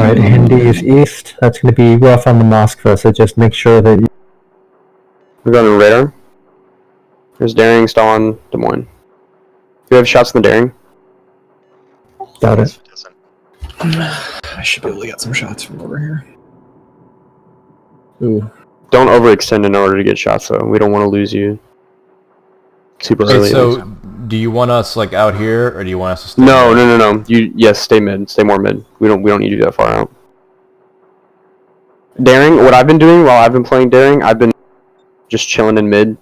Alright, Hindi is east. That's going to be rough on the Moskva, so just make sure that you... We're going to radar. There's Daring, Stalin, Des Moines. Do you have shots in the Daring? Got it. I should be able to get some shots from over here. Ooh. Don't overextend in order to get shots, though. We don't want to lose you super early. So, do you want us like out here, or do you want us to stay? No. Yes, stay mid. Stay more mid. We don't need you that far out. Daring. What I've been doing while I've been playing Daring, I've been just chilling in mid,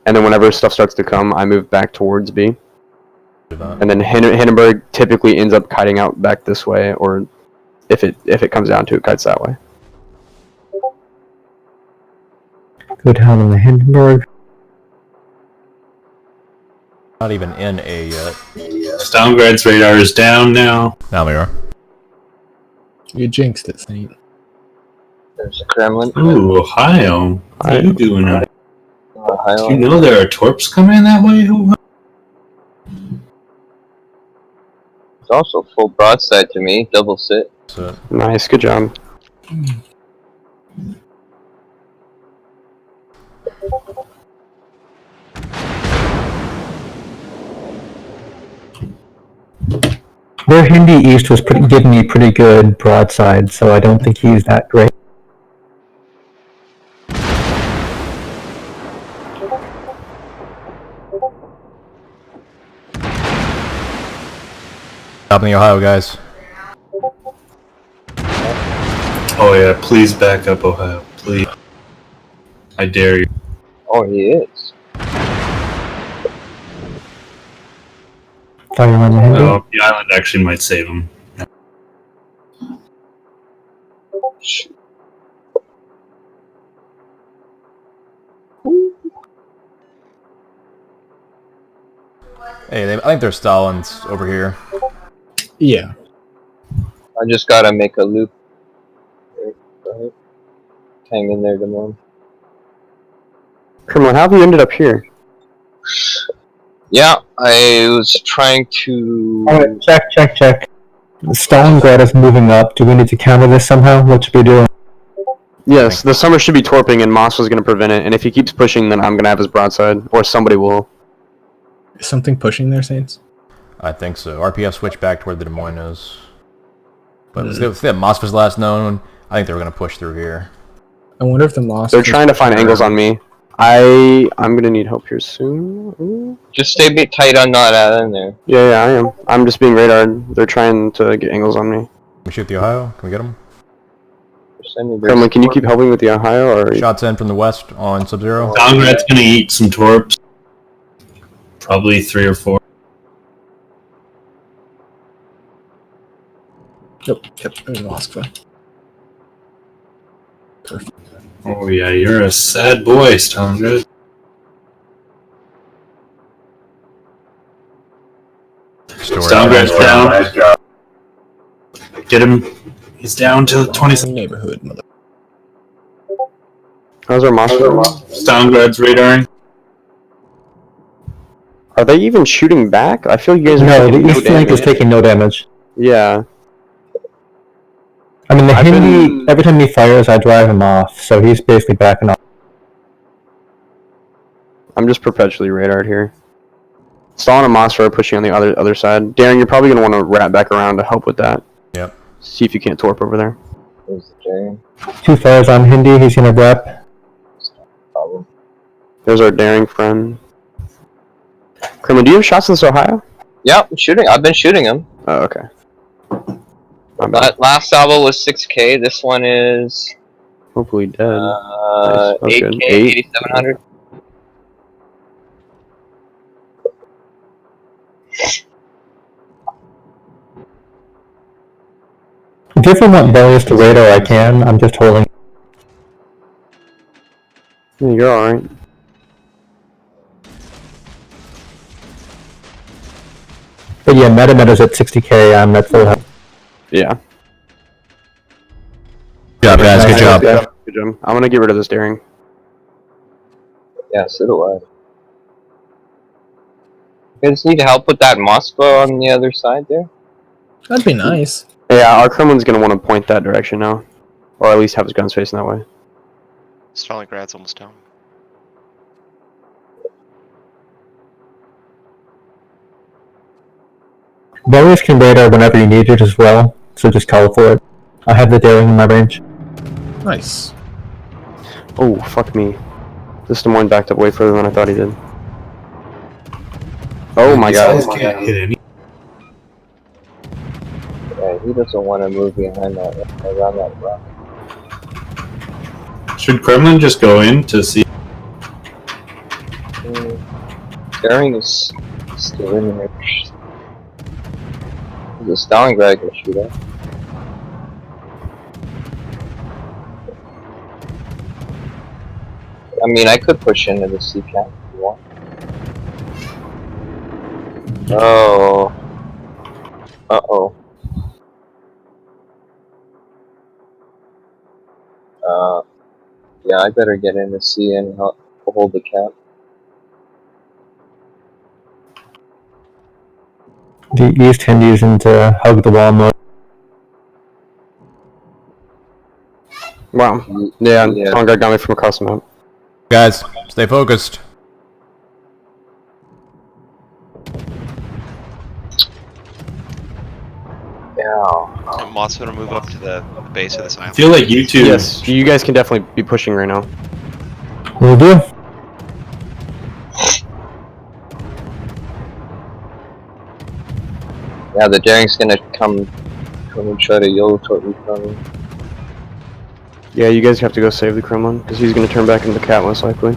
and then whenever stuff starts to come, I move back towards B. And then Hindenburg typically ends up kiting out back this way, or if it comes down to it, kites that way. Go down on the Hindenburg. Not even in A yet. Stalingrad's radar is down now. Now we are. You jinxed it, Saint. There's the Kremlin. Ooh, Ohio. What are you doing? Ohio. Do you know there are torps coming that way? It's also full broadside to me, double sit. So, Nice, good job. Their Hindi east was giving me pretty good broadside, so I don't think he's that great. top in the Ohio, guys. Oh yeah, please back up, Ohio. Please. I dare you. Oh, he is. Fire on the Hindi. No, the island actually might save him. Hey, I think there's Stalin's over here. Yeah. I just gotta make a loop. Right. Hang in there, Des Moines. Kremlin, how have you ended up here? Yeah, I was trying to... Alright, check. Stalingrad is moving up. Do we need to counter this somehow? What should we do? Yes, the summer should be torping, and Moss was going to prevent it. And if he keeps pushing, then I'm going to have his broadside, or somebody will. Is something pushing there, Saints? I think so. RPF switched back toward the Des Moines is. But let's get Moskva's last known. I think they were going to push through here. I wonder if the Moss... They're trying to find angles on me. I'm going to need help here soon. Ooh. Just stay a bit tight on not out in there. Yeah, I am. I'm just being radared. They're trying to get angles on me. Can we shoot the Ohio? Can we get them? Kremlin, can you keep helping with the Ohio? Or Shots in from the west on Sub-Zero. Stalingrad's gonna eat some torps. Probably 3 or 4. Nope, in Moskva. Perfect. Oh yeah, you're a sad boy, Stalingrad. Stalingrad's down. Nice job. Get him. He's down to 20. Neighborhood, mother. how's our monster? Stalingrad's radaring. Are they even shooting back? I feel you guys are No, taking the no east flank is damage. taking no damage. Yeah. I mean, the I've Hindi, been- every time he fires, I drive him off, so he's basically backing off. I'm just perpetually radared here. Stalin and Moss are pushing on the other side. Darren, you're probably going to want to wrap back around to help with that. Yep. See if you can't torp over there. There's the Daring. 2 fires on Hindi, he's gonna rep. Problem. There's our daring friend. Kremlin, do you have shots in this Ohio? Yeah, I'm shooting. I've been shooting him. Oh, okay. My bad. That last salvo was 6K. This one is Hopefully dead. Nice. That's 8K, good. 8700. If you ever want Bellius to radar, I can. I'm just holding. Yeah, you're alright. But yeah, Meta's at 60k, I'm at full health. Yeah. Good job, guys. Good job. Yeah, good job. I'm going to get rid of this daring. Yeah, so do I. You guys need help with that Moskva on the other side there? That'd be nice. Yeah, our Kremlin's gonna want to point that direction now. Or at least have his guns facing that way. Stalingrad's almost down. Warriors can radar whenever you need it as well, so just call for it. I have the daring in my range. Nice. Oh, fuck me. This Des Moines backed up way further than I thought he did. Oh my These god. guys can't hit any. Yeah, he doesn't want to move behind that, around that rock. Should Kremlin just go in to see? Daring is still in there. The Stalingrad can shoot at. I mean, I could push into the sea cap if you want. Oh. Uh-oh. Yeah, I better get in the sea and help hold the cap. The East Hindies into hug the wall mode. Wow. Yeah, Stalingrad got me from across the map. Guys, stay focused. Yeah. Mott's gonna move up to the base of this I island. feel like you two. Yes, you guys can definitely be pushing right now. Will do. Yeah, the Daring's gonna come and try to yell toward me from me. Yeah, you guys have to go save the Kremlin, because he's gonna turn back into the cat most likely.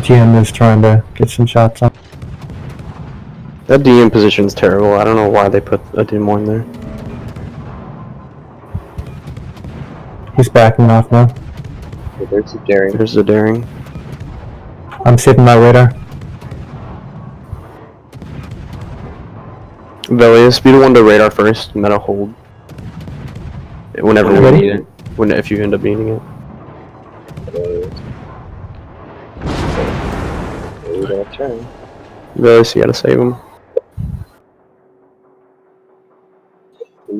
GM is trying to get some shots on. That DM position's terrible. I don't know why they put a Des Moines there. He's backing off now. Okay, there's the Daring. There's the daring. I'm saving my radar. Velius, be the one to radar first, meta hold. Whenever we Ready? need it. If you end up needing it. We're gonna turn. Velius, you gotta save him.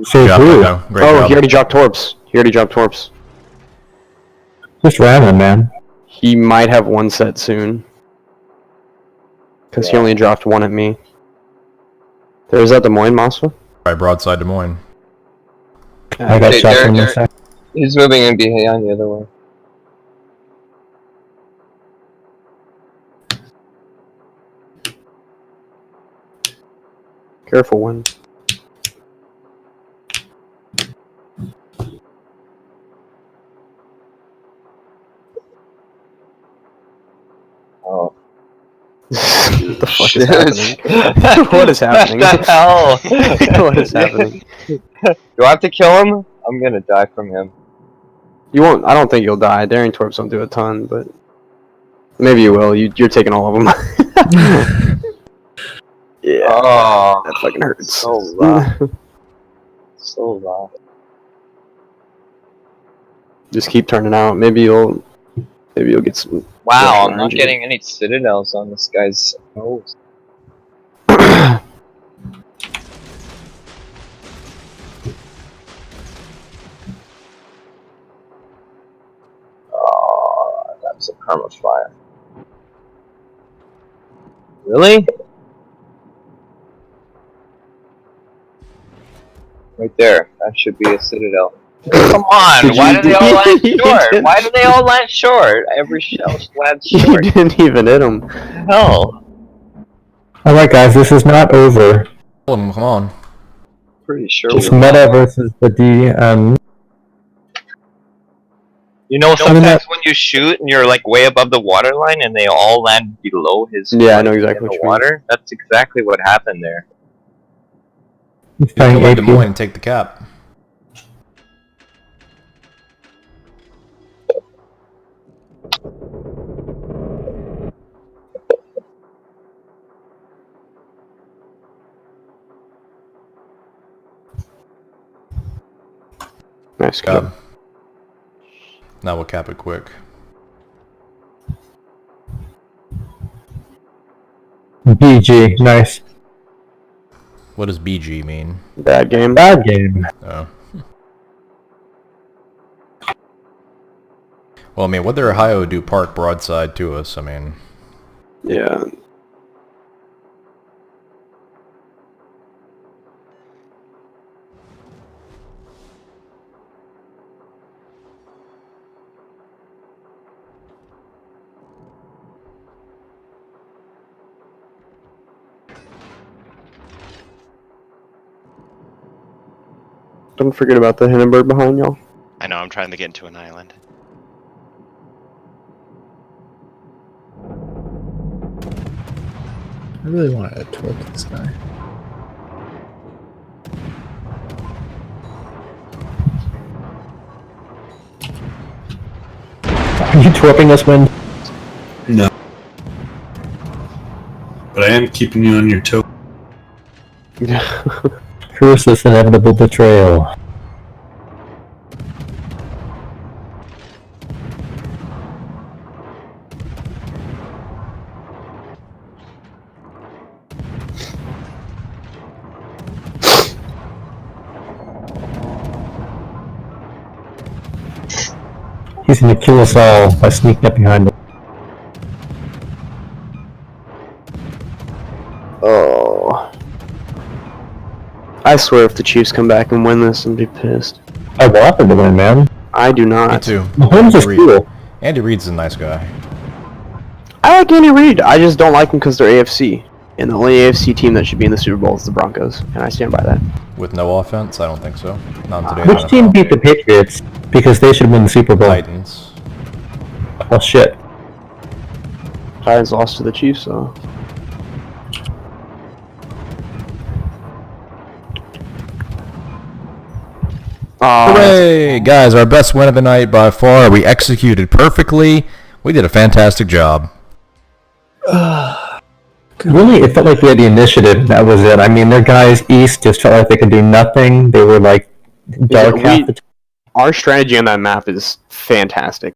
Save Job, who? Echo. Great Oh, job. he already dropped torps. Just ram him, man. He might have one set soon. Because he only dropped one at me. There's that Des Moines, Mosfa? Right, broadside Des Moines. I got Okay, shot Derek, from Derek. this side. He's moving in behind the other way. Careful, one. Oh. What the fuck is happening? What is happening? What the hell? What is happening? Do I have to kill him? I'm gonna die from him. You won't. I don't think you'll die. Daring torps don't do a ton, but maybe you will. You're taking all of them. Yeah. Oh, That fucking hurts. so rough. So rough. Just keep turning out. Maybe you'll get some. Wow, Russian I'm not RNG. getting any citadels on this guy's nose. Oh, that's a perma fire. Really? Right there. That should be a citadel. Come on! Did Why you- do they all land You short? didn't- Why do they all land short? Every shell lands You short. didn't even hit him. Hell. Alright guys, this is not over. Come on. Pretty sure. It's we won. meta versus the D, You know, I mean, sometimes when you shoot and you're like way above the water line and they all land below his Yeah, I know like, exactly in what the you mean. water, that's exactly what happened there. he's Go playing let Des Moines AP. and take the cap. Nice Cap. job. Now we'll cap it quick. BG, nice. What does BG mean? Bad game. Bad game. Oh. Well, I mean, what did Ohio do park broadside to us? I mean... Yeah. Don't forget about the Hindenburg behind y'all. I know, I'm trying to get into an island. I really want to torque this guy. Are you twerping us, Wind? No. But I am keeping you on your toe. Curse this inevitable betrayal. He's gonna kill us all by sneaking up behind us. Oh. I swear if the Chiefs come back and win this, I'm gonna be pissed. I want them to win, man. I do not. Me too. Mahomes is cool. Andy Reid's a nice guy. I like Andy Reid. I just don't like them because they're AFC. And the only AFC team that should be in the Super Bowl is the Broncos. And I stand by that. With no offense? I don't think so. Not in today's Which team NFL. beat the Patriots? Because they should win the Super Bowl. Titans. Well, shit. Titans lost to the Chiefs, so... Hooray! Guys, our best win of the night by far. We executed perfectly. We did a fantastic job. Really, it felt like we had the initiative. That was it. I mean, their guys east just felt like they could do nothing. They were like dark half the time. Our strategy on that map is fantastic.